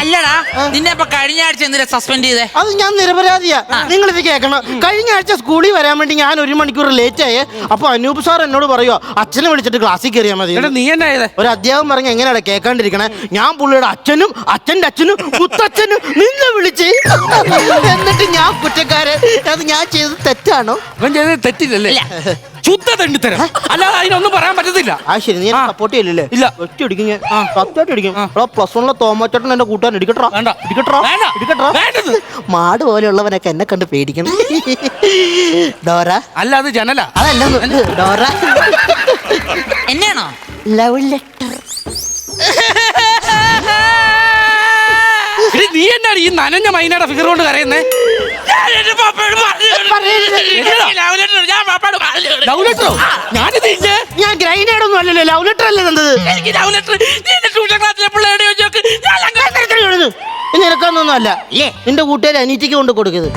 അല്ലടാ, നിന്നെ ഇപ്പൊ കഴിഞ്ഞ ആഴ്ച എന്തിനാ സസ്പെൻഡ് ചെയ്തേ? അത് ഞാൻ നിരപരാധിയാ. നിങ്ങൾ ഇത് കേൾക്കണം. കഴിഞ്ഞ ആഴ്ച സ്കൂളിൽ വരാൻ വേണ്ടി ഞാൻ 1 മണിക്കൂർ ലേറ്റ് ആയേ. അപ്പൊ അനൂപ് സാർ എന്നോട് പറയുക, അച്ഛനെ വിളിച്ചിട്ട് ക്ലാസ്സിൽ കയറിയാൽ മതി. നീ എന്നാ ചെയ്തേ? ഒരു അധ്യാപകൻ പറഞ്ഞ എങ്ങനെയാണ് കേൾക്കാണ്ടിരിക്കണേ? ഞാൻ പുള്ളിയുടെ അച്ഛനും അച്ഛൻ്റെ അച്ഛനും മുത്തച്ഛനും നിന്നെ വിളിച്ച്, എന്നിട്ട് ഞാൻ കുറ്റക്കാരൻ. അത് ഞാൻ ചെയ്തത് തെറ്റാണോ? അവൻ ചെയ്തത് തെറ്റില്ലല്ലേ? ശുദ്ധ തെണ്ടിത്തരം. അല്ലാതെ അതിനൊന്നും പറയാൻ പറ്റത്തില്ല. ആ ശരി, നീ സപ്പോർട്ട് ചെയ്യില്ലേ? ഇല്ല. ഒറ്റ അടിക്കും ഞാൻ, 10 അടിക്കും. +1 തോമച്ചേട്ടൻ എന്റെ കൂട്ടാൻ ഇടിക്കട്ടോ. വേണ്ട. ഇടിക്കട്ടോ. വേണ്ടത്. മാട് പോലെയുള്ളവനൊക്കെ എന്നെ കണ്ട് പേടിക്കണം. ഡോറ അല്ല, അത് ജനല. അതല്ല ഡോറ. എന്നെയാണോ? Love letter. നീ എന്നാണ് ഈ നനഞ്ഞ മൈനയുടെ ഫിഗർ കൊണ്ട് കരയുന്നേ? ഞാൻ ഗ്രൈനേഡ് ഒന്നും അല്ലല്ലോ, ലവ് ലെറ്റർ അല്ലേ തന്നത്. നിനക്കൊന്നും അല്ല. നിന്റെ കൂട്ടുകാർ അനീറ്റിക്ക് കൊണ്ട് കൊടുക്കരുത്.